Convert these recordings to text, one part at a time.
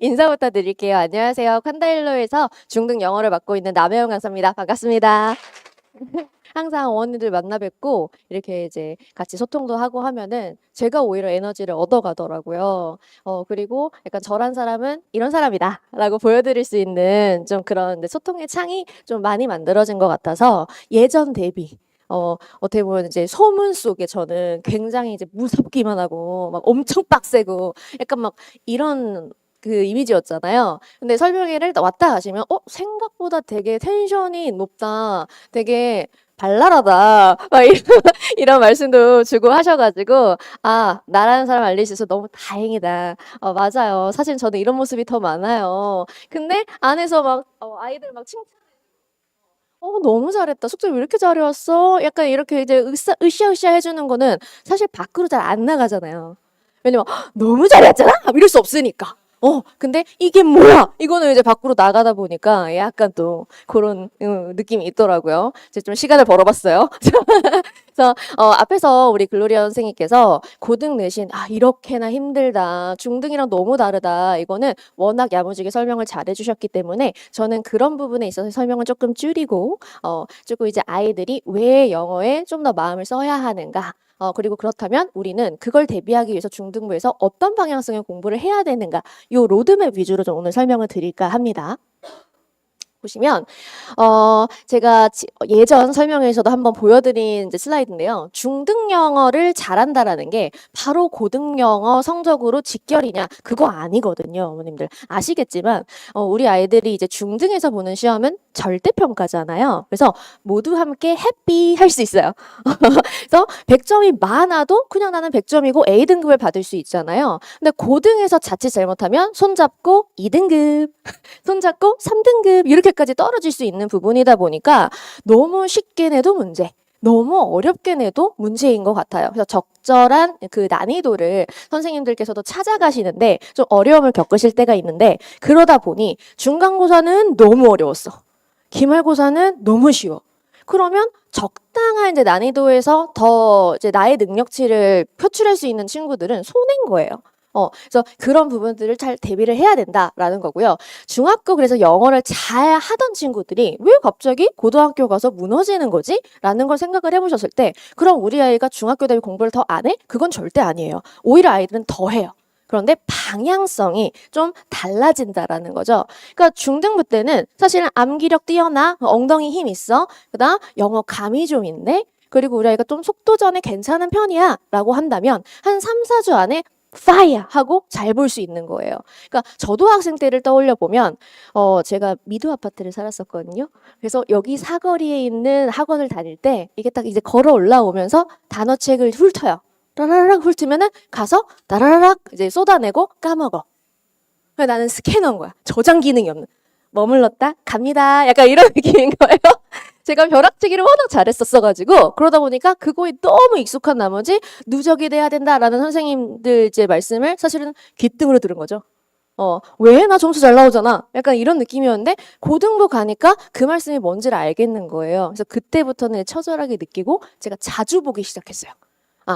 인사부터 드릴게요. 안녕하세요. 칸다일로에서 중등 영어를 맡고 있는 남혜영 강사입니다. 반갑습니다. 항상 어머님들 만나 뵙고 이렇게 이제 같이 소통도 하고 하면은 제가 오히려 에너지를 얻어가더라고요. 그리고 약간 저란 사람은 이런 사람이다라고 보여드릴 수 있는 좀 그런 소통의 창이 좀 많이 만들어진 것 같아서 예전 대비 어떻게 보면 이제 소문 속에 저는 굉장히 이제 무섭기만 하고 막 엄청 빡세고 약간 막 이런 그 이미지였잖아요. 근데 설명회를 왔다 가시면 생각보다 되게 텐션이 높다. 되게 발랄하다. 막 이런, 이런 말씀도 주고 하셔가지고, 아, 나라는 사람 알릴 수 있어서 너무 다행이다. 맞아요. 사실 저는 이런 모습이 더 많아요. 근데 안에서 막, 아이들 막 칭찬, 너무 잘했다. 숙제 왜 이렇게 잘해왔어? 약간 이렇게 이제 으쌰으쌰 해주는 거는 사실 밖으로 잘 안 나가잖아요. 왜냐면, 너무 잘했잖아? 이럴 수 없으니까. 근데 이게 뭐야? 이거는 이제 밖으로 나가다 보니까 약간 또 그런 느낌이 있더라고요. 이제 좀 시간을 벌어봤어요. 그래서 앞에서 우리 글로리아 선생님께서 고등 내신 이렇게나 힘들다. 중등이랑 너무 다르다. 이거는 워낙 야무지게 설명을 잘 해주셨기 때문에 저는 그런 부분에 있어서 설명을 조금 줄이고 조금 이제 아이들이 왜 영어에 좀 더 마음을 써야 하는가. 그리고 그렇다면 우리는 그걸 대비하기 위해서 중등부에서 어떤 방향성의 공부를 해야 되는가. 요 로드맵 위주로 좀 오늘 설명을 드릴까 합니다. 보시면 제가 예전 설명회에서도 한번 보여드린 이제 슬라이드인데요. 중등 영어를 잘한다라는 게 바로 고등 영어 성적으로 직결이냐 그거 아니거든요. 어머님들 아시겠지만 우리 아이들이 이제 중등에서 보는 시험은 절대평가잖아요. 그래서 모두 함께 해피 할 수 있어요. 그래서 100점이 많아도 그냥 나는 100점이고 A등급을 받을 수 있잖아요. 근데 고등에서 자칫 잘못하면 손잡고 2등급, 손잡고 3등급 이렇게까지 떨어질 수 있는 부분이다 보니까 너무 쉽게 내도 문제, 너무 어렵게 내도 문제인 것 같아요. 그래서 적절한 그 난이도를 선생님들께서도 찾아가시는데 좀 어려움을 겪으실 때가 있는데 그러다 보니 중간고사는 너무 어려웠어. 기말고사는 너무 쉬워. 그러면 적당한 이제 난이도에서 더 이제 나의 능력치를 표출할 수 있는 친구들은 손해인 거예요. 그래서 그런 부분들을 잘 대비를 해야 된다라는 거고요. 중학교 그래서 영어를 잘 하던 친구들이 왜 갑자기 고등학교 가서 무너지는 거지? 라는 걸 생각을 해보셨을 때 그럼 우리 아이가 중학교 대비 공부를 더 안 해? 그건 절대 아니에요. 오히려 아이들은 더 해요. 그런데 방향성이 좀 달라진다라는 거죠. 그러니까 중등부 때는 사실은 암기력 뛰어나, 엉덩이 힘 있어, 그다음 영어 감이 좀 있네, 그리고 우리 아이가 좀 속도전에 괜찮은 편이야 라고 한다면 한 3, 4주 안에 파이어 하고 잘 볼 수 있는 거예요. 그러니까 저도 학생 때를 떠올려 보면 제가 미드 아파트를 살았었거든요. 그래서 여기 사거리에 있는 학원을 다닐 때 이게 딱 이제 걸어 올라오면서 단어책을 훑어요. 따라락 훑으면은 가서 따라락 이제 쏟아내고 까먹어. 나는 스캐너인 거야. 저장 기능이 없는. 머물렀다 갑니다. 약간 이런 느낌인 거예요. 제가 벼락치기를 워낙 잘했었어가지고 그러다 보니까 그거에 너무 익숙한 나머지 누적이 돼야 된다라는 선생님들 이제 말씀을 사실은 귓등으로 들은 거죠. 왜? 나 점수 잘 나오잖아. 약간 이런 느낌이었는데 고등부 가니까 그 말씀이 뭔지를 알겠는 거예요. 그래서 그때부터는 처절하게 느끼고 제가 자주 보기 시작했어요.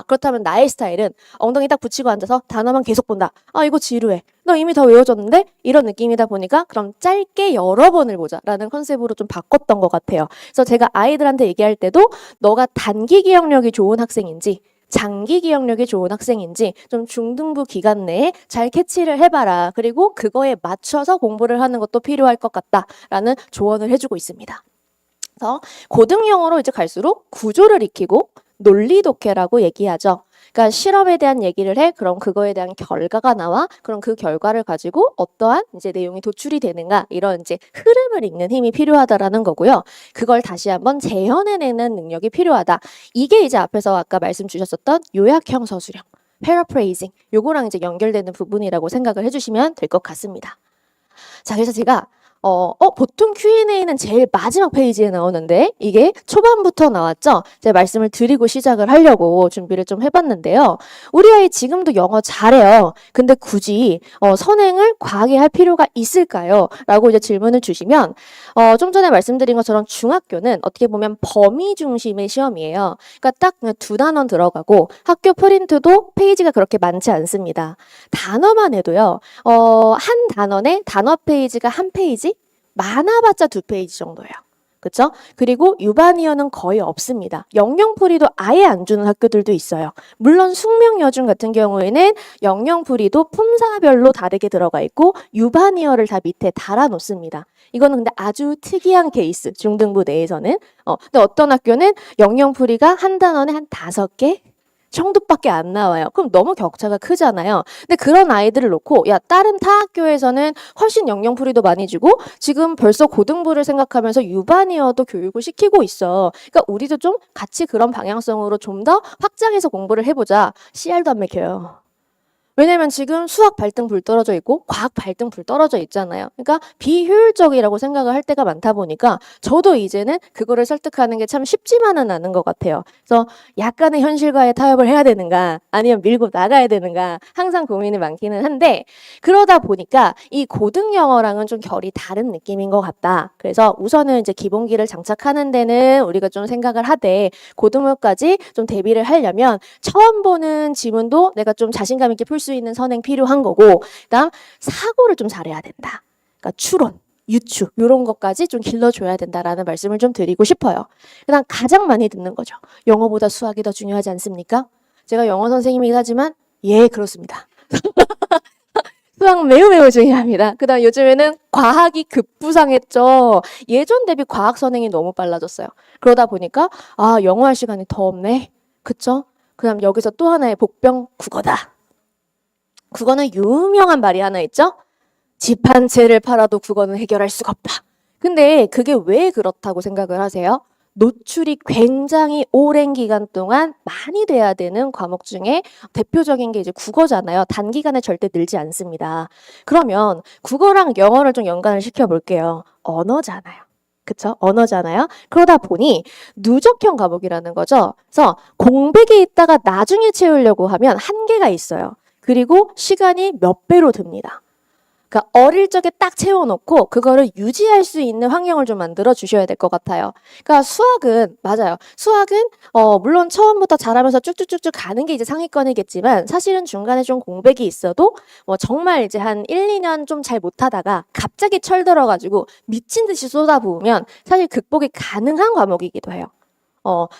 그렇다면 나의 스타일은 엉덩이 딱 붙이고 앉아서 단어만 계속 본다. 이거 지루해. 너 이미 다 외워졌는데? 이런 느낌이다 보니까 그럼 짧게 여러 번을 보자라는 컨셉으로 좀 바꿨던 것 같아요. 그래서 제가 아이들한테 얘기할 때도 너가 단기 기억력이 좋은 학생인지 장기 기억력이 좋은 학생인지 좀 중등부 기간 내에 잘 캐치를 해봐라. 그리고 그거에 맞춰서 공부를 하는 것도 필요할 것 같다라는 조언을 해주고 있습니다. 그래서 고등 영어로 이제 갈수록 구조를 익히고 논리 독해라고 얘기하죠. 그러니까 실험에 대한 얘기를 해. 그럼 그거에 대한 결과가 나와. 그럼 그 결과를 가지고 어떠한 이제 내용이 도출이 되는가 이런 이제 흐름을 읽는 힘이 필요하다라는 거고요. 그걸 다시 한번 재현해내는 능력이 필요하다. 이게 이제 앞에서 아까 말씀 주셨었던 요약형 서술형, paraphrasing 요거랑 이제 연결되는 부분이라고 생각을 해주시면 될 것 같습니다. 자, 그래서 제가 보통 Q&A는 제일 마지막 페이지에 나오는데 이게 초반부터 나왔죠? 제가 말씀을 드리고 시작을 하려고 준비를 좀 해봤는데요. 우리 아이 지금도 영어 잘해요. 근데 굳이 선행을 과하게 할 필요가 있을까요? 라고 이제 질문을 주시면 좀 전에 말씀드린 것처럼 중학교는 어떻게 보면 범위 중심의 시험이에요. 그러니까 딱 그냥 두 단원 들어가고 학교 프린트도 페이지가 그렇게 많지 않습니다. 단어만 해도요. 한 단원에 단어 페이지가 한 페이지? 많아봤자 두 페이지 정도예요. 그쵸? 그리고 유반이어는 거의 없습니다. 영영풀이도 아예 안 주는 학교들도 있어요. 물론 숙명여중 같은 경우에는 영영풀이도 품사별로 다르게 들어가 있고 유반이어를 다 밑에 달아놓습니다. 이거는 근데 아주 특이한 케이스, 중등부 내에서는. 근데 어떤 학교는 영영풀이가 한 단원에 한 5개? 정도밖에 안 나와요. 그럼 너무 격차가 크잖아요. 근데 그런 아이들을 놓고 야 다른 타 학교에서는 훨씬 영영풀이도 많이 주고 지금 벌써 고등부를 생각하면서 유반이어도 교육을 시키고 있어. 그러니까 우리도 좀 같이 그런 방향성으로 좀 더 확장해서 공부를 해보자. 씨알도 안 맥혀요. 왜냐면 지금 수학 발등 불 떨어져 있고 과학 발등 불 떨어져 있잖아요. 그러니까 비효율적이라고 생각을 할 때가 많다 보니까 저도 이제는 그거를 설득하는 게 참 쉽지만은 않은 것 같아요. 그래서 약간의 현실과의 타협을 해야 되는가 아니면 밀고 나가야 되는가 항상 고민이 많기는 한데 그러다 보니까 이 고등 영어랑은 좀 결이 다른 느낌인 것 같다. 그래서 우선은 이제 기본기를 장착하는 데는 우리가 좀 생각을 하되 고등부까지 좀 대비를 하려면 처음 보는 지문도 내가 좀 자신감 있게 풀 수 있는 선행 필요한 거고 그다음 사고를 좀 잘해야 된다. 그러니까 추론, 유추 이런 것까지 좀 길러줘야 된다라는 말씀을 좀 드리고 싶어요. 그다음 가장 많이 듣는 거죠. 영어보다 수학이 더 중요하지 않습니까? 제가 영어 선생님이긴 하지만 예 그렇습니다. 수학 매우 중요합니다. 그다음 요즘에는 과학이 급부상했죠. 예전 대비 과학 선행이 너무 빨라졌어요. 그러다 보니까 영어 할 시간이 더 없네. 그쵸? 그다음 여기서 또 하나의 복병 국어다. 국어는 유명한 말이 하나 있죠? 집 한 채를 팔아도 국어는 해결할 수가 없다. 근데 그게 왜 그렇다고 생각을 하세요? 노출이 굉장히 오랜 기간 동안 많이 돼야 되는 과목 중에 대표적인 게 이제 국어잖아요. 단기간에 절대 늘지 않습니다. 그러면 국어랑 영어를 좀 연관을 시켜볼게요. 언어잖아요. 그쵸? 언어잖아요. 그러다 보니 누적형 과목이라는 거죠. 그래서 공백이 있다가 나중에 채우려고 하면 한계가 있어요. 그리고 시간이 몇 배로 듭니다. 그러니까 어릴 적에 딱 채워놓고 그거를 유지할 수 있는 환경을 좀 만들어 주셔야 될 것 같아요. 그러니까 수학은 맞아요. 수학은 물론 처음부터 잘하면서 쭉쭉쭉쭉 가는 게 이제 상위권이겠지만 사실은 중간에 좀 공백이 있어도 뭐 정말 이제 한 1, 2년 좀 잘 못하다가 갑자기 철들어가지고 미친 듯이 쏟아부으면 사실 극복이 가능한 과목이기도 해요.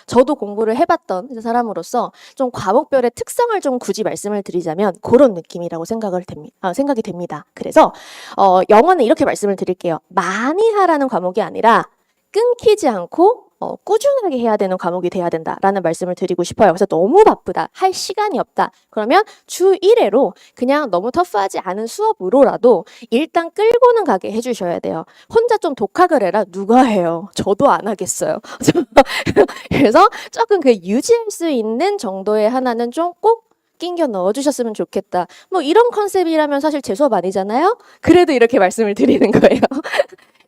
저도 공부를 해봤던 사람으로서 좀 과목별의 특성을 좀 굳이 말씀을 드리자면 그런 느낌이라고 생각이 됩니다. 그래서 영어는 이렇게 말씀을 드릴게요. 많이 하라는 과목이 아니라 끊기지 않고 꾸준하게 해야 되는 과목이 돼야 된다라는 말씀을 드리고 싶어요. 그래서 너무 바쁘다, 할 시간이 없다. 그러면 주 1회로 그냥 너무 터프하지 않은 수업으로라도 일단 끌고는 가게 해주셔야 돼요. 혼자 좀 독학을 해라. 누가 해요? 저도 안 하겠어요. 그래서 조금 그 유지할 수 있는 정도의 하나는 좀 꼭 끼겨 넣어주셨으면 좋겠다. 뭐 이런 컨셉이라면 사실 제 수업 아니잖아요? 그래도 이렇게 말씀을 드리는 거예요.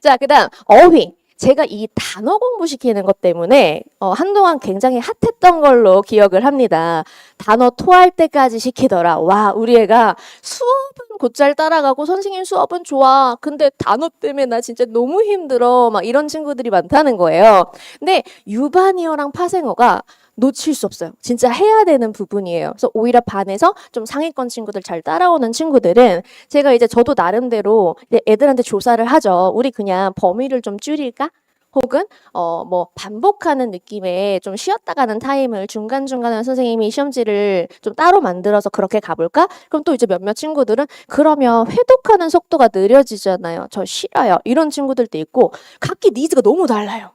자, 그 다음 어휘. 제가 이 단어 공부시키는 것 때문에 한동안 굉장히 핫했던 걸로 기억을 합니다. 단어 토할 때까지 시키더라. 와, 우리 애가 수업은 곧잘 따라가고 선생님 수업은 좋아. 근데 단어 때문에 나 진짜 너무 힘들어. 막 이런 친구들이 많다는 거예요. 근데 유반이어랑 파생어가 놓칠 수 없어요. 진짜 해야 되는 부분이에요. 그래서 오히려 반에서 좀 상위권 친구들 잘 따라오는 친구들은 제가 이제 저도 나름대로 애들한테 조사를 하죠. 우리 그냥 범위를 좀 줄일까? 혹은 뭐 반복하는 느낌의 좀 쉬었다 가는 타임을 중간중간에 선생님이 시험지를 좀 따로 만들어서 그렇게 가볼까? 그럼 또 이제 몇몇 친구들은 그러면 회독하는 속도가 느려지잖아요. 저 싫어요. 이런 친구들도 있고 각기 니즈가 너무 달라요.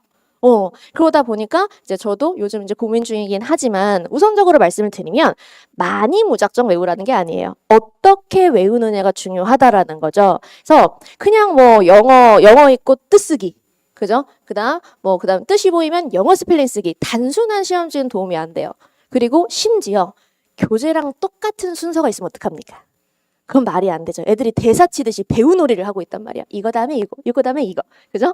그러다 보니까 이제 저도 요즘 이제 고민 중이긴 하지만 우선적으로 말씀을 드리면 많이 무작정 외우라는 게 아니에요. 어떻게 외우느냐가 중요하다라는 거죠. 그래서 그냥 뭐 영어 읽고 뜻쓰기. 그죠? 그다음 뜻이 보이면 영어 스펠링 쓰기. 단순한 시험지는 도움이 안 돼요. 그리고 심지어 교재랑 똑같은 순서가 있으면 어떡합니까? 그건 말이 안 되죠. 애들이 대사 치듯이 배우놀이를 하고 있단 말이야. 이거 다음에 이거, 이거 다음에 이거. 그죠?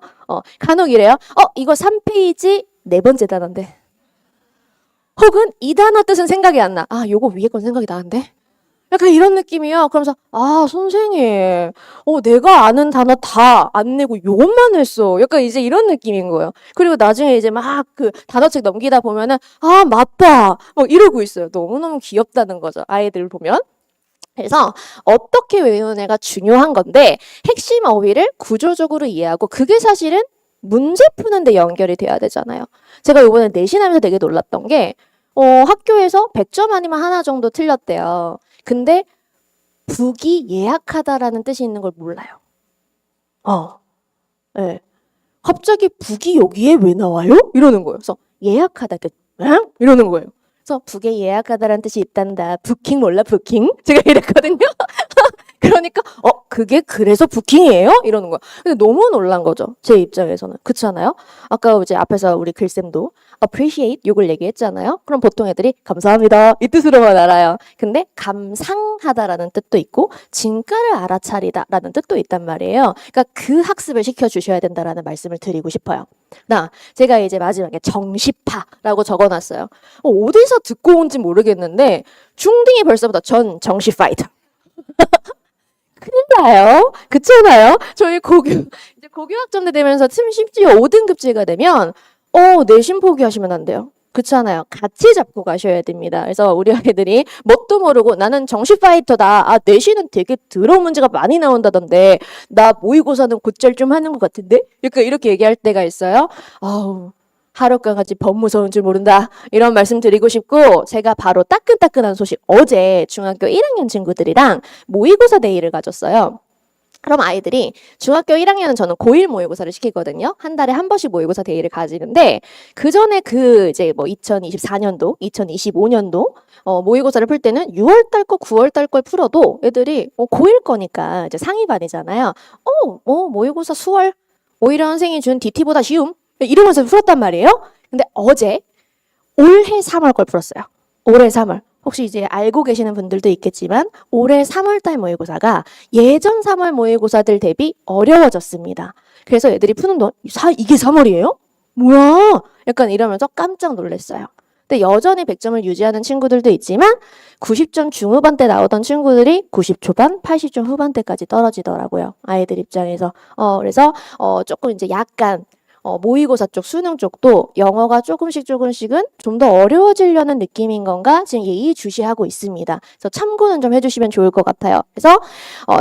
간혹 이래요. 이거 3페이지 네 번째 단어인데. 혹은 이 단어 뜻은 생각이 안 나. 요거 위에 건 생각이 나는데. 약간 이런 느낌이야. 그러면서 선생님, 내가 아는 단어 다 안 내고 요것만 했어. 약간 이제 이런 느낌인 거예요. 그리고 나중에 이제 막 그 단어책 넘기다 보면은 맞다. 이러고 있어요. 너무너무 귀엽다는 거죠. 아이들 보면. 그래서 어떻게 외우느냐가 중요한 건데 핵심 어휘를 구조적으로 이해하고 그게 사실은 문제 푸는데 연결이 돼야 되잖아요. 제가 이번에 내신하면서 되게 놀랐던 게 학교에서 100점 아니면 하나 정도 틀렸대요. 근데 북이 예약하다라는 뜻이 있는 걸 몰라요. 네. 갑자기 북이 여기에 왜 나와요? 이러는 거예요. 그래서 예약하다 뜻, 이러는 거예요. 그래서 북에 예약하다라는 뜻이 있단다. 부킹 몰라 부킹? 제가 이랬거든요. 그러니까 그게 그래서 부킹이에요? 이러는 거야. 근데 너무 놀란 거죠. 제 입장에서는. 그렇지 않아요? 아까 이제 앞에서 우리 글쌤도 appreciate 요걸 얘기했잖아요. 그럼 보통 애들이 감사합니다 이 뜻으로만 알아요. 근데 감상하다라는 뜻도 있고 진가를 알아차리다라는 뜻도 있단 말이에요. 그러니까 그 학습을 시켜주셔야 된다라는 말씀을 드리고 싶어요. 제가 이제 마지막에 정시파라고 적어놨어요. 어디서 듣고 온지 모르겠는데 중딩이 벌써부터 전 정시파이터. 큰일 나요. 그렇잖아요. 저희 이제 고교학점대 되면서 심지어 5등급제가 되면 내신 포기하시면 안 돼요. 그렇잖아요. 같이 잡고 가셔야 됩니다. 그래서 우리 아이들이 뭣도 모르고 나는 정시 파이터다. 내신은 되게 더러운 문제가 많이 나온다던데 나 모의고사는 곧잘 좀 하는 것 같은데? 이렇게 얘기할 때가 있어요. 하룻강아지 범 무서운 줄 모른다. 이런 말씀 드리고 싶고 제가 바로 따끈따끈한 소식 어제 중학교 1학년 친구들이랑 모의고사 데이를 가졌어요. 그럼 아이들이 중학교 1학년은 저는 고1 모의고사를 시키거든요. 한 달에 한 번씩 모의고사 데이를 가지는데 그 전에 이제 2024년도, 2025년도 모의고사를 풀 때는 6월달 거, 9월달 걸 풀어도 애들이 고1 거니까 이제 상위반이잖아요. 모의고사 수월 오히려 선생님이 준 DT보다 쉬움 이러면서 풀었단 말이에요. 근데 어제 올해 3월 걸 풀었어요. 올해 3월. 혹시 이제 알고 계시는 분들도 있겠지만 올해 3월달 모의고사가 예전 3월 모의고사들 대비 어려워졌습니다. 그래서 애들이 푸는 동안 이게 3월이에요? 뭐야? 약간 이러면서 깜짝 놀랐어요. 근데 여전히 100점을 유지하는 친구들도 있지만 90점 중후반 때 나오던 친구들이 90 초반, 80점 후반대까지 떨어지더라고요. 아이들 입장에서. 그래서 조금 이제 약간 모의고사 쪽, 수능 쪽도 영어가 조금씩은 좀 더 어려워지려는 느낌인 건가 지금 예의주시하고 있습니다. 그래서 참고는 좀 해주시면 좋을 것 같아요. 그래서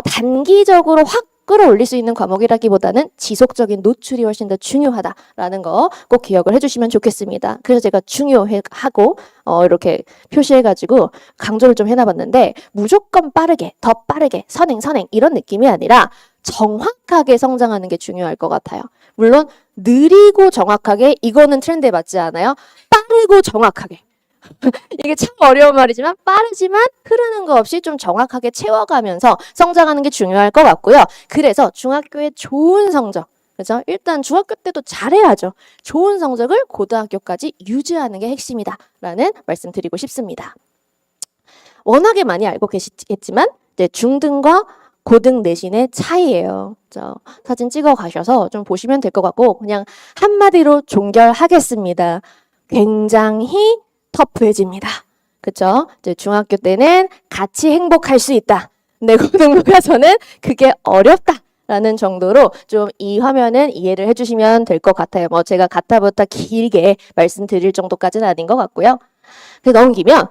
단기적으로 확 끌어올릴 수 있는 과목이라기보다는 지속적인 노출이 훨씬 더 중요하다라는 거 꼭 기억을 해주시면 좋겠습니다. 그래서 제가 중요하고 이렇게 표시해가지고 강조를 좀 해놔봤는데 무조건 빠르게, 더 빠르게, 선행 이런 느낌이 아니라 정확하게 성장하는 게 중요할 것 같아요. 물론 느리고 정확하게 이거는 트렌드에 맞지 않아요. 빠르고 정확하게. 이게 참 어려운 말이지만 빠르지만 흐르는 거 없이 좀 정확하게 채워가면서 성장하는 게 중요할 것 같고요. 그래서 중학교에 좋은 성적, 그죠? 일단 중학교 때도 잘해야죠. 좋은 성적을 고등학교까지 유지하는 게 핵심이다라는 말씀 드리고 싶습니다. 워낙에 많이 알고 계시겠지만 이제 중등과 고등 내신의 차이예요. 사진 찍어 가셔서 좀 보시면 될 것 같고 그냥 한마디로 종결하겠습니다. 굉장히 터프해집니다. 그쵸? 이제 중학교 때는 같이 행복할 수 있다. 근데 고등부 가서는 그게 어렵다라는 정도로 좀 이 화면은 이해를 해주시면 될 것 같아요. 제가 가타부터 길게 말씀드릴 정도까지는 아닌 것 같고요. 넘기면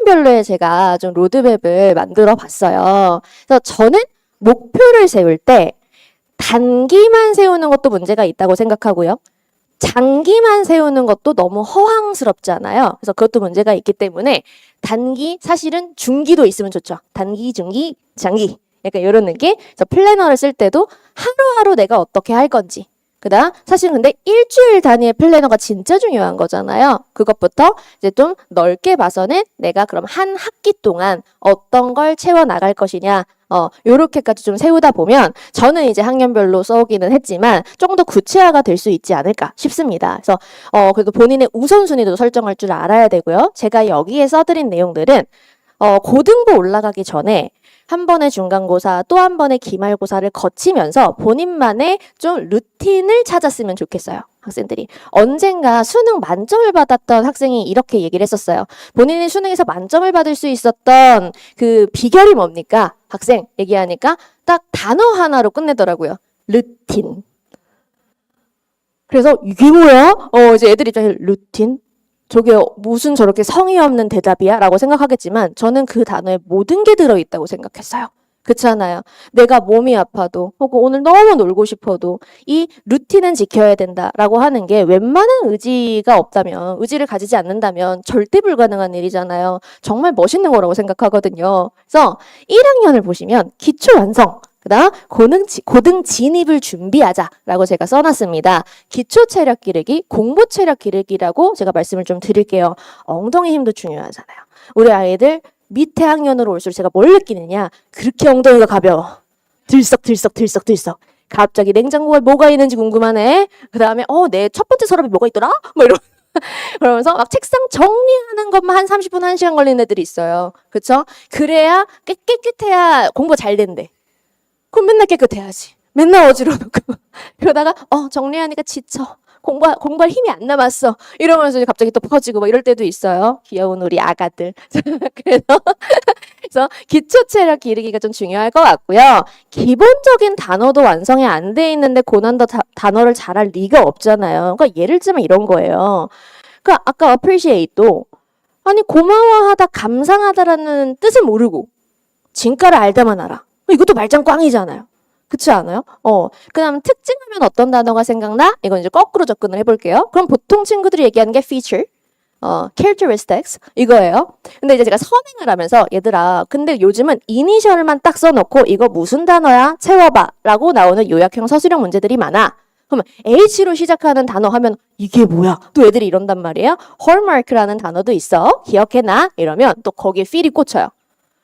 학년별로의 제가 좀 로드맵을 만들어 봤어요. 그래서 저는 목표를 세울 때 단기만 세우는 것도 문제가 있다고 생각하고요. 장기만 세우는 것도 너무 허황스럽잖아요. 그래서 그것도 문제가 있기 때문에 단기, 사실은 중기도 있으면 좋죠. 단기, 중기, 장기. 약간 이런 느낌. 그래서 플래너를 쓸 때도 하루하루 내가 어떻게 할 건지. 그다음 사실 근데 일주일 단위의 플래너가 진짜 중요한 거잖아요. 그것부터 이제 좀 넓게 봐서는 내가 그럼 한 학기 동안 어떤 걸 채워 나갈 것이냐. 요렇게까지 좀 세우다 보면 저는 이제 학년별로 써오기는 했지만 조금 더 구체화가 될 수 있지 않을까 싶습니다. 그래서 그래도 본인의 우선순위도 설정할 줄 알아야 되고요. 제가 여기에 써드린 내용들은 고등부 올라가기 전에 한 번의 중간고사, 또 한 번의 기말고사를 거치면서 본인만의 좀 루틴을 찾았으면 좋겠어요. 학생들이. 언젠가 수능 만점을 받았던 학생이 이렇게 얘기를 했었어요. 본인이 수능에서 만점을 받을 수 있었던 그 비결이 뭡니까? 학생 얘기하니까 딱 단어 하나로 끝내더라고요. 루틴. 그래서 이게 뭐야? 이제 애들 입장에서 루틴? 저게 무슨 저렇게 성의 없는 대답이야? 라고 생각하겠지만 저는 그 단어에 모든 게 들어있다고 생각했어요. 그렇잖아요. 내가 몸이 아파도 혹은 오늘 너무 놀고 싶어도 이 루틴은 지켜야 된다라고 하는 게 웬만한 의지가 없다면, 의지를 가지지 않는다면 절대 불가능한 일이잖아요. 정말 멋있는 거라고 생각하거든요. 그래서 1학년을 보시면 기초 완성, 그다음 고등 진입을 준비하자라고 제가 써놨습니다. 기초 체력 기르기, 공부 체력 기르기라고 제가 말씀을 좀 드릴게요. 엉덩이 힘도 중요하잖아요. 우리 아이들 밑에 학년으로 올수록 제가 뭘 느끼느냐? 그렇게 엉덩이가 가벼워. 들썩. 갑자기 냉장고에 뭐가 있는지 궁금하네. 그 다음에 내 첫 번째 서랍에 뭐가 있더라? 뭐 이러. 그러면서 막 책상 정리하는 것만 한 30분, 1시간 걸리는 애들이 있어요. 그쵸? 그래야 깨끗해야 공부가 잘 된대. 그럼 맨날 깨끗해야지. 맨날 어지러놓고. 그러다가 정리하니까 지쳐. 공부할 힘이 안 남았어. 이러면서 갑자기 또 퍼지고 막 이럴 때도 있어요. 귀여운 우리 아가들. 그래서 기초 체력 기르기가 좀 중요할 것 같고요. 기본적인 단어도 완성이 안 돼 있는데 고난도 단어를 잘할 리가 없잖아요. 그러니까 예를 들면 이런 거예요. 그러니까 아까 appreciate도 아니 고마워하다, 감상하다라는 뜻을 모르고 진가를 알다만 알아. 이것도 말짱 꽝이잖아요. 그렇지 않아요? 그 다음 특징하면 어떤 단어가 생각나? 이건 이제 거꾸로 접근을 해볼게요. 그럼 보통 친구들이 얘기하는 게 feature, characteristics 이거예요. 근데 이제 제가 선행을 하면서 얘들아, 근데 요즘은 이니셜만 딱 써놓고 이거 무슨 단어야? 채워봐 라고 나오는 요약형 서술형 문제들이 많아. 그러면 H로 시작하는 단어 하면 이게 뭐야? 또 애들이 이런단 말이에요. hallmark라는 단어도 있어. 기억해놔. 이러면 또 거기에 feel이 꽂혀요.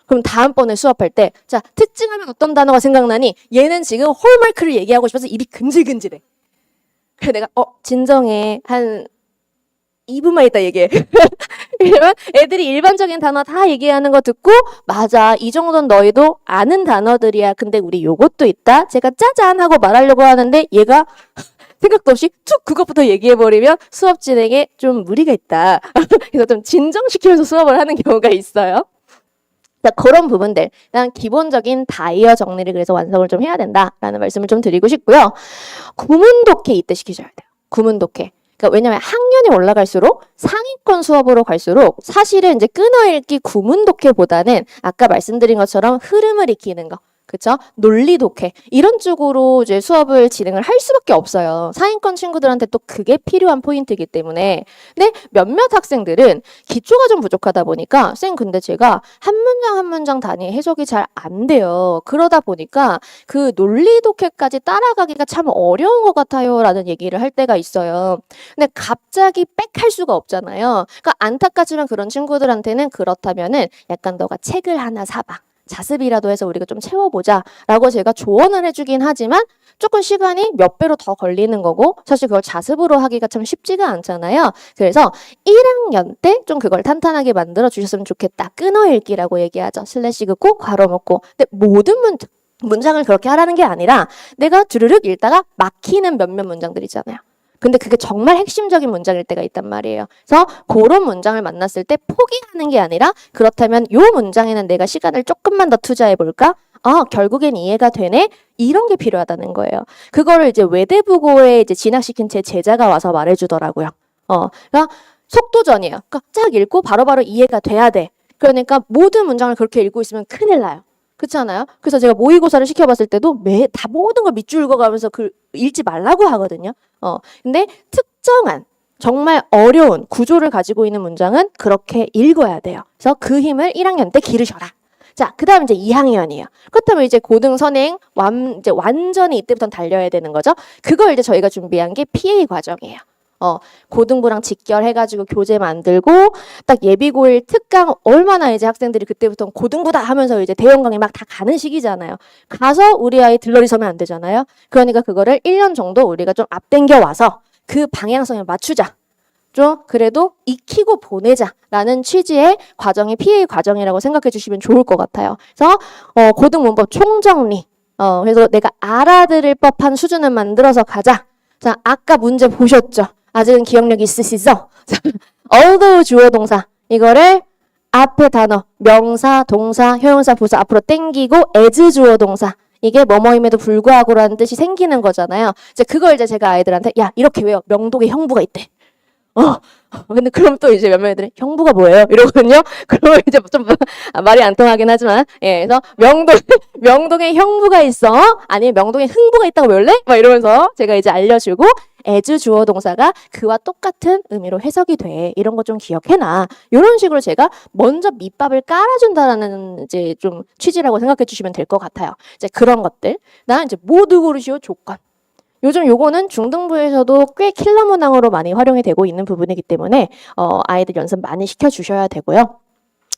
그럼 다음번에 수업할 때, 자, 특징하면 어떤 단어가 생각나니? 얘는 지금 홀마크를 얘기하고 싶어서 입이 근질근질해. 그래서 내가, 진정해. 한 2분만 있다 얘기해. 이러면 애들이 일반적인 단어 다 얘기하는 거 듣고, 맞아. 이 정도는 너희도 아는 단어들이야. 근데 우리 요것도 있다. 제가 짜잔 하고 말하려고 하는데 얘가 생각도 없이 툭 그것부터 얘기해버리면 수업 진행에 좀 무리가 있다. 그래서 좀 진정시키면서 수업을 하는 경우가 있어요. 그런 부분들, 그냥 기본적인 다이어 정리를 그래서 완성을 좀 해야 된다라는 말씀을 좀 드리고 싶고요. 구문독해 이때 시키셔야 돼요. 구문독해. 그러니까 왜냐면 학년이 올라갈수록 상위권 수업으로 갈수록 사실은 이제 끊어읽기 구문독해보다는 아까 말씀드린 것처럼 흐름을 익히는 거. 그쵸? 논리 독해. 이런 쪽으로 이제 수업을 진행을 할 수밖에 없어요. 상위권 친구들한테 또 그게 필요한 포인트이기 때문에. 근데 몇몇 학생들은 기초가 좀 부족하다 보니까 쌤 근데 제가 한 문장 한 문장 단위 해석이 잘 안 돼요. 그러다 보니까 그 논리 독해까지 따라가기가 참 어려운 것 같아요. 라는 얘기를 할 때가 있어요. 근데 갑자기 빽 할 수가 없잖아요. 그러니까 안타깝지만 그런 친구들한테는 그렇다면은 약간 너가 책을 하나 사봐. 자습이라도 해서 우리가 좀 채워보자 라고 제가 조언을 해주긴 하지만 조금 시간이 몇 배로 더 걸리는 거고 사실 그걸 자습으로 하기가 참 쉽지가 않잖아요. 그래서 1학년 때 좀 그걸 탄탄하게 만들어 주셨으면 좋겠다. 끊어읽기라고 얘기하죠. 슬래시 긋고 괄호 묶고. 근데 모든 문장을 그렇게 하라는 게 아니라 내가 주르륵 읽다가 막히는 몇몇 문장들 있잖아요. 근데 그게 정말 핵심적인 문장일 때가 있단 말이에요. 그래서 그런 문장을 만났을 때 포기하는 게 아니라 그렇다면 요 문장에는 내가 시간을 조금만 더 투자해 볼까? 결국엔 이해가 되네? 이런 게 필요하다는 거예요. 그거를 이제 외대부고에 이제 진학시킨 제 제자가 와서 말해주더라고요. 그러니까 속도전이에요. 그러니까 쫙 읽고 바로바로 이해가 돼야 돼. 그러니까 모든 문장을 그렇게 읽고 있으면 큰일 나요. 그렇지 않아요? 그래서 제가 모의고사를 시켜봤을 때도 다 모든 걸 밑줄 읽어가면서 읽지 말라고 하거든요. 근데 특정한 정말 어려운 구조를 가지고 있는 문장은 그렇게 읽어야 돼요. 그래서 그 힘을 1학년 때 기르셔라. 자, 그 다음 이제 2학년이에요. 그렇다면 이제 고등 선행 이제 완전히 이때부터는 달려야 되는 거죠. 그걸 이제 저희가 준비한 게 PA 과정이에요. 고등부랑 직결해가지고 교재 만들고 딱 예비고일 특강 얼마나 이제 학생들이 그때부터 고등부다 하면서 이제 대형 강의 막 다 가는 시기잖아요. 가서 우리 아이 들러리 서면 안 되잖아요. 그러니까 그거를 1년 정도 우리가 좀 앞당겨 와서 그 방향성에 맞추자. 좀 그래도 익히고 보내자라는 취지의 과정이 PA 과정이라고 생각해 주시면 좋을 것 같아요. 그래서 고등 문법 총정리. 그래서 내가 알아들을 법한 수준을 만들어서 가자. 자, 아까 문제 보셨죠? 아직은 기억력 있으시죠? although 주어 동사 이거를 앞에 단어 명사, 동사, 형용사, 부사 앞으로 땡기고 as 주어 동사 이게 뭐뭐임에도 불구하고라는 뜻이 생기는 거잖아요. 이제 그걸 이제 제가 아이들한테 야 이렇게 외워 명독에 형부가 있대. 근데 그럼 또 이제 몇몇 애들이 형부가 뭐예요? 이러거든요. 그러면 이제 좀 말이 안 통하긴 하지만 예, 그래서 명동에 형부가 있어. 아니면 명동에 흥부가 있다고 외울래? 막 이러면서 제가 이제 알려주고 as 주어 동사가 그와 똑같은 의미로 해석이 돼. 이런 거 좀 기억해놔. 이런 식으로 제가 먼저 밑밥을 깔아준다라는 이제 좀 취지라고 생각해 주시면 될 것 같아요. 이제 그런 것들. 나 이제 모두 고르시오 조건. 요즘 요거는 중등부에서도 꽤 킬러 문항으로 많이 활용이 되고 있는 부분이기 때문에 아이들 연습 많이 시켜주셔야 되고요.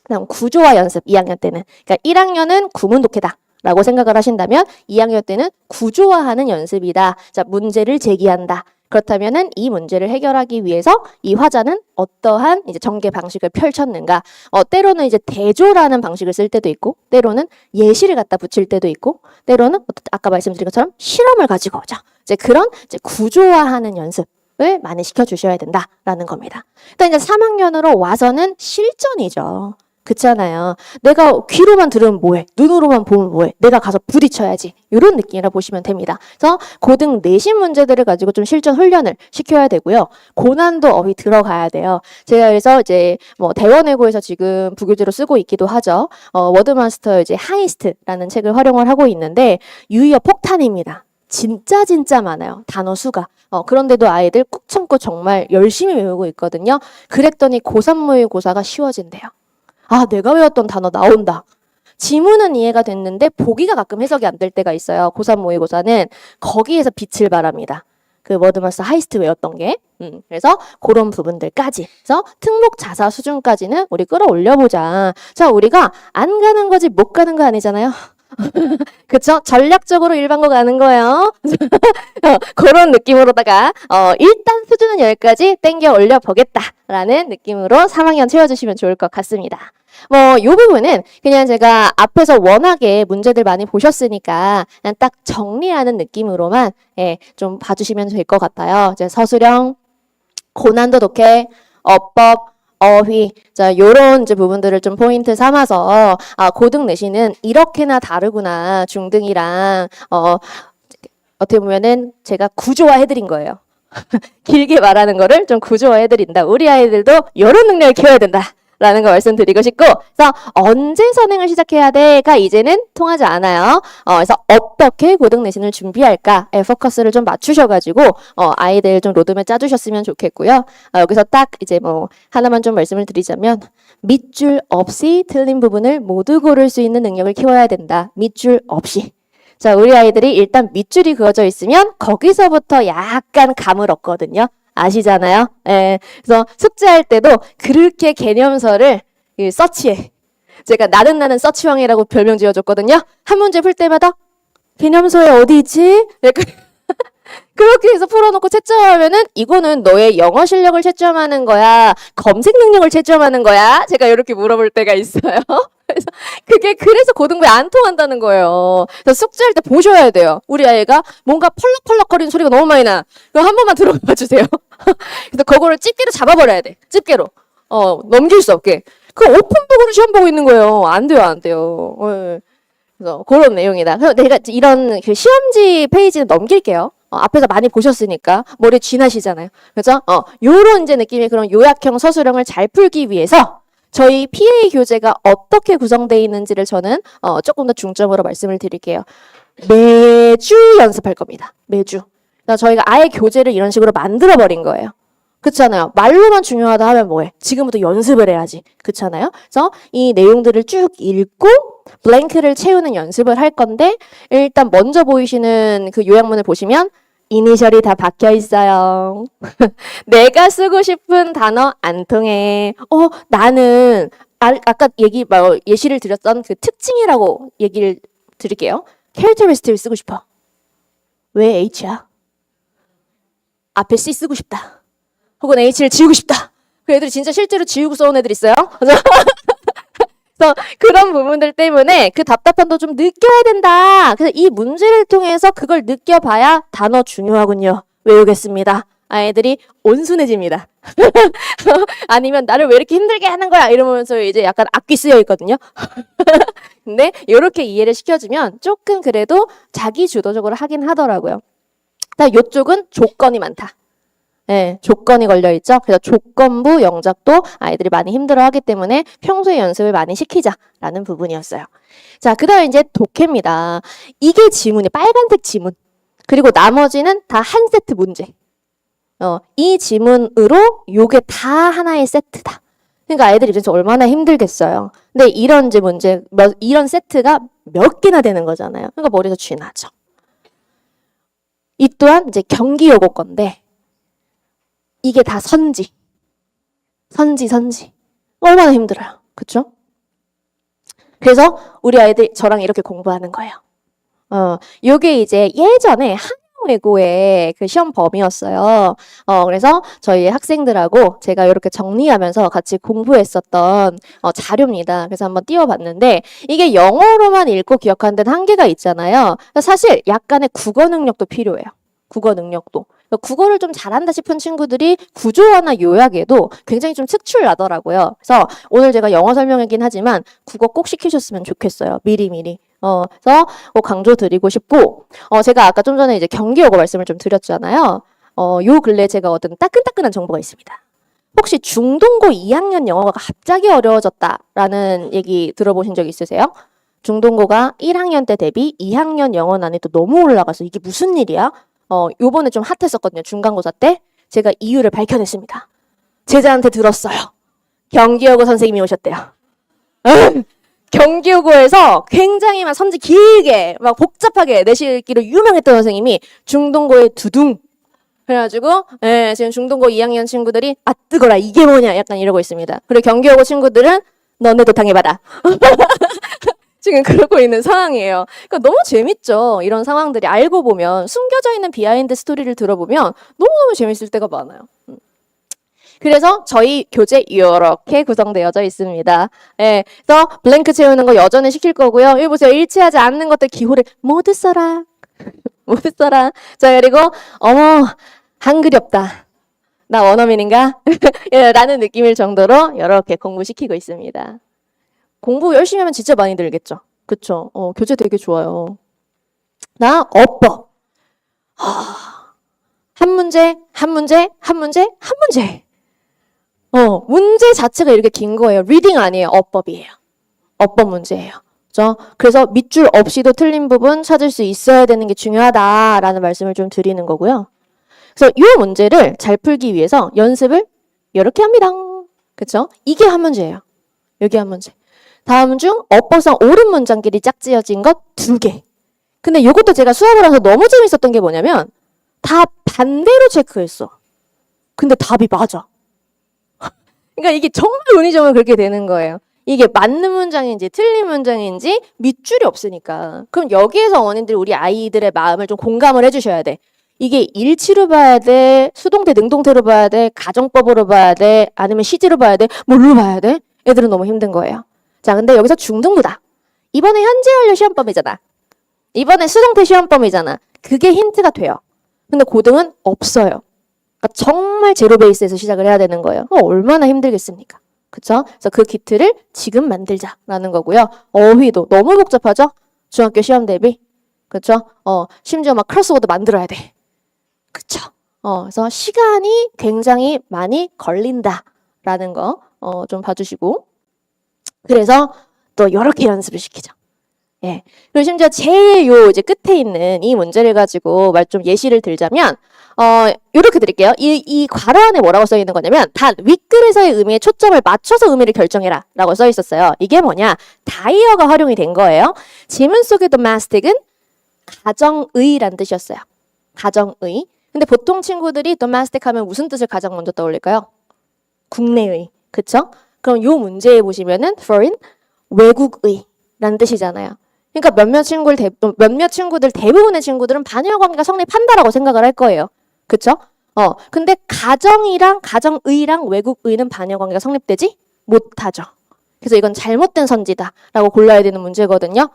그다음 구조화 연습 2학년 때는 그러니까 1학년은 구문 독해다 라고 생각을 하신다면 2학년 때는 구조화하는 연습이다. 자, 문제를 제기한다. 그렇다면은 이 문제를 해결하기 위해서 이 화자는 어떠한 이제 전개 방식을 펼쳤는가. 때로는 이제 대조라는 방식을 쓸 때도 있고, 때로는 예시를 갖다 붙일 때도 있고, 때로는 아까 말씀드린 것처럼 실험을 가지고 오죠. 이제 그런 이제 구조화하는 연습을 많이 시켜주셔야 된다라는 겁니다. 일단 이제 3학년으로 와서는 실전이죠. 그렇잖아요. 내가 귀로만 들으면 뭐해? 눈으로만 보면 뭐해? 내가 가서 부딪혀야지. 이런 느낌이라 보시면 됩니다. 그래서 고등 내신 문제들을 가지고 좀 실전 훈련을 시켜야 되고요. 고난도 어휘 들어가야 돼요. 제가 그래서 이제 뭐 대원외고에서 지금 부교재로 쓰고 있기도 하죠. 워드마스터 이제 하이스트라는 책을 활용을 하고 있는데 유의어 폭탄입니다. 진짜 많아요. 단어 수가. 그런데도 아이들 꾹 참고 정말 열심히 외우고 있거든요. 그랬더니 고3 모의고사가 쉬워진대요. 아, 내가 외웠던 단어 나온다. 지문은 이해가 됐는데 보기가 가끔 해석이 안 될 때가 있어요. 고3 모의고사는 거기에서 빛을 발합니다. 그 워드마스터 하이스트 외웠던 게. 그래서 그런 부분들까지. 그래서 특목 자사 수준까지는 우리 끌어올려보자. 자, 우리가 안 가는 거지 못 가는 거 아니잖아요. 그쵸? 전략적으로 일반고 가는 거예요. 그런 느낌으로다가 일단 수준은 여기까지 땡겨 올려보겠다라는 느낌으로 3학년 채워주시면 좋을 것 같습니다. 이 부분은 그냥 제가 앞에서 워낙에 문제들 많이 보셨으니까 그냥 딱 정리하는 느낌으로만 좀 봐주시면 될 것 같아요. 이제 서술형, 고난도 독해, 어법, 어휘, 자, 요런 이제 부분들을 좀 포인트 삼아서, 고등 내신은 이렇게나 다르구나, 중등이랑, 어떻게 보면은 제가 구조화 해드린 거예요. 길게 말하는 거를 좀 구조화 해드린다. 우리 아이들도 요런 능력을 키워야 된다. 라는 거 말씀드리고 싶고, 그래서 언제 선행을 시작해야 돼가 이제는 통하지 않아요. 그래서 어떻게 고등 내신을 준비할까에 포커스를 좀 맞추셔가지고 아이들 좀 로드맵 짜주셨으면 좋겠고요. 여기서 딱 이제 뭐 하나만 좀 말씀을 드리자면 밑줄 없이 틀린 부분을 모두 고를 수 있는 능력을 키워야 된다. 밑줄 없이. 자, 우리 아이들이 일단 밑줄이 그어져 있으면 거기서부터 약간 감을 얻거든요. 아시잖아요? 예. 그래서 숙제할 때도 그렇게 개념서를 서치해. 제가 나는 서치왕이라고 별명 지어줬거든요. 한 문제 풀 때마다 개념서에 어디 있지? 그렇게 해서 풀어놓고 채점하면은 이거는 너의 영어 실력을 채점하는 거야? 검색 능력을 채점하는 거야? 제가 이렇게 물어볼 때가 있어요. 그래서 고등부에 안 통한다는 거예요. 그래서 숙제할 때 보셔야 돼요. 우리 아이가 뭔가 펄럭펄럭거리는 소리가 너무 많이 나. 그거 한 번만 들어봐 주세요. 그래서 그거를 집게로 잡아버려야 돼. 집게로. 넘길 수 없게. 그 오픈북으로 시험 보고 있는 거예요. 안 돼요, 안 돼요. 그래서 그런 내용이다. 그래서 내가 이런 그 시험지 페이지는 넘길게요. 앞에서 많이 보셨으니까 머리 쥐나시잖아요. 그죠? 요런 이제 느낌의 그런 요약형 서술형을 잘 풀기 위해서 저희 PA 교재가 어떻게 구성되어 있는지를 저는 조금 더 중점으로 말씀을 드릴게요. 매주 연습할 겁니다. 매주. 그러니까 저희가 아예 교재를 이런 식으로 만들어버린 거예요. 그렇잖아요. 말로만 중요하다 하면 뭐해? 지금부터 연습을 해야지. 그렇잖아요. 그래서 이 내용들을 쭉 읽고 블랭크를 채우는 연습을 할 건데 일단 먼저 보이시는 그 요약문을 보시면 이니셜이 다 박혀 있어요. 내가 쓰고 싶은 단어 안 통해. 나는 아까 예시를 드렸던 그 특징이라고 얘기를 드릴게요. 캐릭터리스틱을 쓰고 싶어. 왜 H야? 앞에 C 쓰고 싶다. 혹은 H를 지우고 싶다. 그 애들이 진짜 실제로 지우고 써온 애들 있어요. 그래서 그런 부분들 때문에 그 답답함도 좀 느껴야 된다. 그래서 이 문제를 통해서 그걸 느껴봐야 단어 중요하군요. 외우겠습니다. 아이들이 온순해집니다. 아니면 나를 왜 이렇게 힘들게 하는 거야? 이러면서 이제 약간 악귀 쓰여 있거든요. 근데 이렇게 이해를 시켜주면 조금 그래도 자기 주도적으로 하긴 하더라고요. 요쪽은 조건이 많다. 네, 조건이 걸려 있죠. 그래서 조건부 영작도 아이들이 많이 힘들어하기 때문에 평소에 연습을 많이 시키자라는 부분이었어요. 자, 그다음 이제 독해입니다. 이게 지문이 빨간색 지문. 그리고 나머지는 다 한 세트 문제. 이 지문으로 요게 다 하나의 세트다. 그러니까 아이들 입장에서 얼마나 힘들겠어요. 근데 이런 이제 문제, 이런 세트가 몇 개나 되는 거잖아요. 그러니까 머리에서 쥐나죠. 이 또한 이제 경기 요고 건데 이게 다 선지. 얼마나 힘들어요. 그쵸? 그래서 우리 아이들 저랑 이렇게 공부하는 거예요. 요게 이제 예전에 한국외고의 그 시험 범위였어요. 그래서 저희 학생들하고 제가 이렇게 정리하면서 같이 공부했었던 자료입니다. 그래서 한번 띄워봤는데 이게 영어로만 읽고 기억하는 데는 한계가 있잖아요. 사실 약간의 국어 능력도 필요해요. 국어 능력도. 국어를 좀 잘한다 싶은 친구들이 구조화나 요약에도 굉장히 좀 특출나더라고요. 그래서 오늘 제가 영어 설명이긴 하지만 국어 꼭 시키셨으면 좋겠어요. 미리미리. 그래서 꼭 강조드리고 싶고, 제가 아까 좀 전에 이제 경기여고 말씀을 좀 드렸잖아요. 요 근래 제가 얻은 따끈따끈한 정보가 있습니다. 혹시 중동고 2학년 영어가 갑자기 어려워졌다라는 얘기 들어보신 적 있으세요? 중동고가 1학년 때 대비 2학년 영어 난이도 너무 올라가서 이게 무슨 일이야? 요번에 좀 핫했었거든요. 중간고사 때. 제가 이유를 밝혀냈습니다. 제자한테 들었어요. 경기여고 선생님이 오셨대요. 경기여고에서 굉장히 막 선지 길게 막 복잡하게 내시기로 유명했던 선생님이 중동고에 두둥. 그래가지고 지금 중동고 2학년 친구들이 아 뜨거라 이게 뭐냐 약간 이러고 있습니다. 그리고 경기여고 친구들은 너네도 당해봐라. 지금 그러고 있는 상황이에요. 그러니까 너무 재밌죠. 이런 상황들이 알고 보면 숨겨져 있는 비하인드 스토리를 들어보면 너무너무 재밌을 때가 많아요. 그래서 저희 교재 이렇게 구성되어져 있습니다. 그래서 블랭크 채우는 거 여전히 시킬 거고요. 여기 보세요. 일치하지 않는 것들 기호를 모두 써라. 모두 써라. 자, 그리고 어머 한글이 없다. 나 원어민인가? 라는 느낌일 정도로 이렇게 공부시키고 있습니다. 공부 열심히 하면 진짜 많이 들겠죠. 그쵸? 교재 되게 좋아요. 나 어법. 한 문제. 문제 자체가 이렇게 긴 거예요. 리딩 아니에요. 어법이에요. 어법 문제예요. 그죠? 그래서 밑줄 없이도 틀린 부분 찾을 수 있어야 되는 게 중요하다라는 말씀을 좀 드리는 거고요. 그래서 이 문제를 잘 풀기 위해서 연습을 이렇게 합니다. 그쵸? 이게 한 문제예요. 여기 한 문제. 다음 중 어법상 옳은 문장끼리 짝지어진 것 2개. 근데 이것도 제가 수업을 하면서 너무 재밌었던 게 뭐냐면 다 반대로 체크했어. 근데 답이 맞아. 그러니까 이게 정말 운이 좋으면 그렇게 되는 거예요. 이게 맞는 문장인지 틀린 문장인지 밑줄이 없으니까. 그럼 여기에서 어머님들이 우리 아이들의 마음을 좀 공감을 해주셔야 돼. 이게 일치로 봐야 돼? 수동태, 능동태로 봐야 돼? 가정법으로 봐야 돼? 아니면 시제로 봐야 돼? 뭘로 봐야 돼? 애들은 너무 힘든 거예요. 자, 근데 여기서 중등부다. 이번에 현재 완료 시험범위잖아. 이번에 수동태 시험범위잖아. 그게 힌트가 돼요. 근데 고등은 없어요. 그러니까 정말 제로 베이스에서 시작을 해야 되는 거예요. 얼마나 힘들겠습니까? 그쵸? 그래서 그 키트를 지금 만들자라는 거고요. 어휘도 너무 복잡하죠? 중학교 시험 대비. 그쵸? 심지어 막 크로스워드 만들어야 돼. 그쵸? 그래서 시간이 굉장히 많이 걸린다라는 거, 좀 봐주시고. 그래서 또 이렇게 연습을 시키죠. 예. 그리고 심지어 제일 이제 끝에 있는 이 문제를 가지고 좀 예시를 들자면, 이렇게 드릴게요. 이 괄호 안에 뭐라고 써 있는 거냐면, 단 윗글에서의 의미에 초점을 맞춰서 의미를 결정해라. 라고 써 있었어요. 이게 뭐냐? 다이어가 활용이 된 거예요. 지문 속의 domestic은 가정의란 뜻이었어요. 가정의. 근데 보통 친구들이 domestic 하면 무슨 뜻을 가장 먼저 떠올릴까요? 국내의. 그쵸? 그럼 요 문제에 보시면은 foreign, 외국의라는 뜻이잖아요. 그러니까 몇몇 친구들 대부분의 친구들은 반여 관계가 성립한다라고 생각을 할 거예요. 그쵸? 근데 가정의랑 외국의는 반려관계가 성립되지 못하죠. 그래서 이건 잘못된 선지다라고 골라야 되는 문제거든요.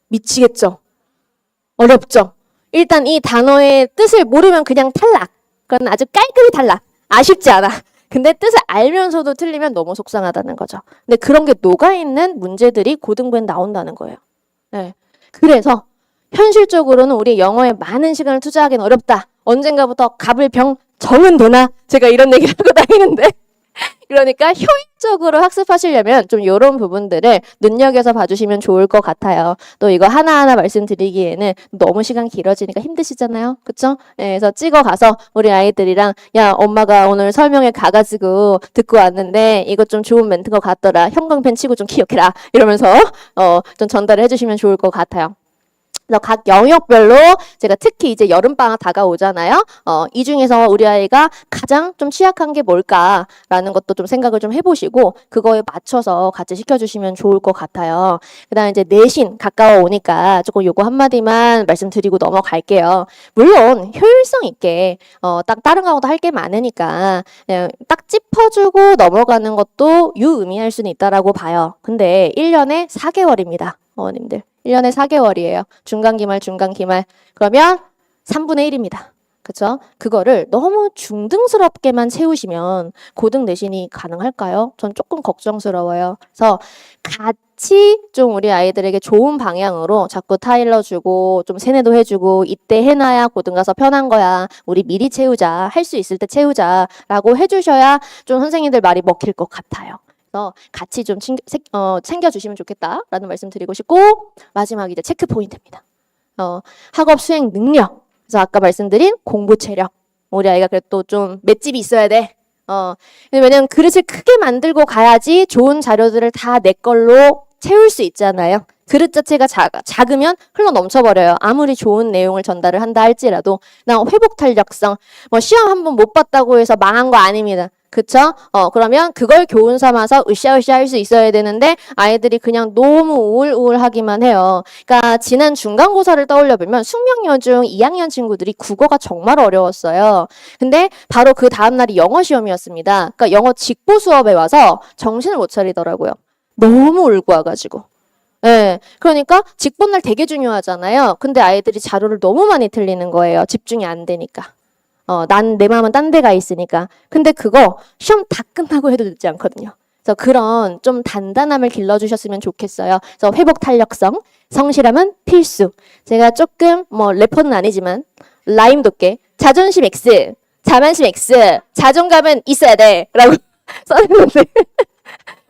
미치겠죠? 어렵죠? 일단 이 단어의 뜻을 모르면 그냥 탈락. 그건 아주 깔끔히 탈락. 아쉽지 않아. 근데 뜻을 알면서도 틀리면 너무 속상하다는 거죠. 근데 그런 게 녹아있는 문제들이 고등부에 나온다는 거예요. 네. 그래서 현실적으로는 우리 영어에 많은 시간을 투자하기는 어렵다. 언젠가부터 갑을 병 정은 되나? 제가 이런 얘기를 하고 다니는데 그러니까 효율적으로 학습하시려면 좀 이런 부분들을 눈여겨서 봐주시면 좋을 것 같아요. 또 이거 하나하나 말씀드리기에는 너무 시간 길어지니까 힘드시잖아요. 그쵸? 네, 그래서 찍어가서 우리 아이들이랑 야 엄마가 오늘 설명회 가가지고 듣고 왔는데 이거 좀 좋은 멘트인 것 같더라. 형광펜 치고 좀 기억해라. 이러면서 좀 전달을 해주시면 좋을 것 같아요. 그래서 각 영역별로 제가 특히 이제 여름방학 다가오잖아요. 이 중에서 우리 아이가 가장 좀 취약한 게 뭘까라는 것도 좀 생각을 좀 해보시고 그거에 맞춰서 같이 시켜주시면 좋을 것 같아요. 그다음에 이제 내신 가까워 오니까 조금 요거 한마디만 말씀드리고 넘어갈게요. 물론 효율성 있게 딱 다른 거하고도 할 게 많으니까 그냥 딱 짚어주고 넘어가는 것도 유의미할 수는 있다라고 봐요. 근데 1년에 4개월입니다. 어머님들. 1년에 4개월이에요. 중간, 기말, 중간, 기말. 그러면 3분의 1입니다. 그쵸? 그거를 너무 중등스럽게만 채우시면 고등 내신이 가능할까요? 전 조금 걱정스러워요. 그래서 같이 좀 우리 아이들에게 좋은 방향으로 자꾸 타일러 주고 좀 세뇌도 해주고 이때 해놔야 고등 가서 편한 거야. 우리 미리 채우자. 할 수 있을 때 채우자. 라고 해주셔야 좀 선생님들 말이 먹힐 것 같아요. 그래서 같이 좀 챙겨주시면 좋겠다라는 말씀 드리고 싶고 마지막 이제 체크 포인트입니다. 학업 수행 능력. 그래서 아까 말씀드린 공부 체력. 우리 아이가 그래도 좀 맷집이 있어야 돼. 왜냐면 그릇을 크게 만들고 가야지 좋은 자료들을 다 내 걸로 채울 수 있잖아요. 그릇 자체가 작으면 흘러 넘쳐버려요. 아무리 좋은 내용을 전달을 한다 할지라도. 나 회복 탄력성. 시험 한 번 못 봤다고 해서 망한 거 아닙니다. 그쵸? 그러면 그걸 교훈 삼아서 으쌰으쌰 할 수 있어야 되는데 아이들이 그냥 너무 우울우울하기만 해요. 그러니까 지난 중간고사를 떠올려보면 숙명여중 2학년 친구들이 국어가 정말 어려웠어요. 근데 바로 그 다음날이 영어 시험이었습니다. 그러니까 영어 직보 수업에 와서 정신을 못 차리더라고요. 너무 울고 와가지고. 네, 그러니까 직보날 되게 중요하잖아요. 근데 아이들이 자료를 너무 많이 틀리는 거예요. 집중이 안 되니까. 내 마음은 딴 데가 있으니까. 근데 그거 시험 다 끝나고 해도 늦지 않거든요. 그래서 그런 좀 단단함을 길러주셨으면 좋겠어요. 그래서 회복 탄력성, 성실함은 필수. 제가 조금 래퍼는 아니지만 라임 돋게 자존심 X, 자만심 X, 자존감은 있어야 돼 라고 써놨는데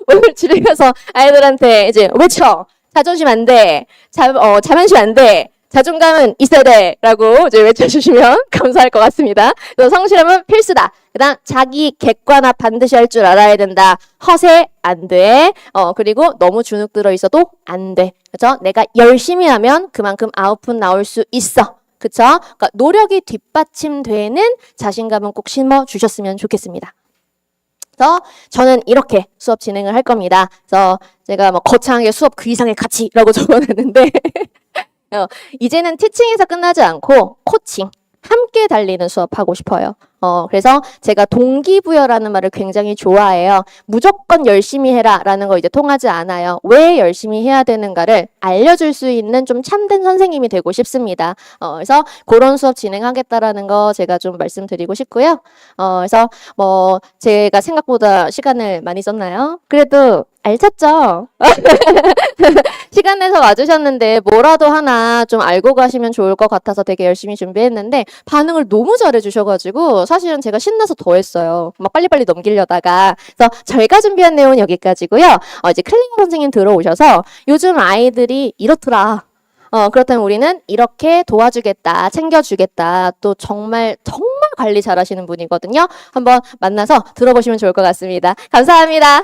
오늘 집에 가서 아이들한테 이제 외쳐. 자존심 안 돼. 자만심 안 돼. 자존감은 있어야 돼 라고 이제 외쳐주시면 감사할 것 같습니다. 그래서 성실함은 필수다. 그 다음 자기 객관화 반드시 할 줄 알아야 된다. 허세 안 돼. 그리고 너무 주눅 들어 있어도 안 돼. 그렇죠? 내가 열심히 하면 그만큼 아웃풋 나올 수 있어. 그렇죠? 그러니까 노력이 뒷받침되는 자신감은 꼭 심어주셨으면 좋겠습니다. 그래서 저는 이렇게 수업 진행을 할 겁니다. 그래서 제가 거창하게 수업 그 이상의 가치라고 적어놨는데 이제는 티칭에서 끝나지 않고 코칭, 함께 달리는 수업 하고 싶어요. 그래서 제가 동기부여라는 말을 굉장히 좋아해요. 무조건 열심히 해라 라는 거 이제 통하지 않아요. 왜 열심히 해야 되는가를 알려줄 수 있는 좀 참된 선생님이 되고 싶습니다. 그래서 그런 수업 진행하겠다라는 거 제가 좀 말씀드리고 싶고요. 그래서 제가 생각보다 시간을 많이 썼나요? 그래도 알찼죠? 시간 내서 와주셨는데 뭐라도 하나 좀 알고 가시면 좋을 것 같아서 되게 열심히 준비했는데 반응을 너무 잘해주셔가지고 사실은 제가 신나서 더 했어요. 막 빨리빨리 넘기려다가. 그래서 저희가 준비한 내용은 여기까지고요. 이제 클링 선생님 들어오셔서 요즘 아이들이 이렇더라. 그렇다면 우리는 이렇게 도와주겠다, 챙겨주겠다. 또 정말 관리 잘하시는 분이거든요. 한번 만나서 들어보시면 좋을 것 같습니다. 감사합니다.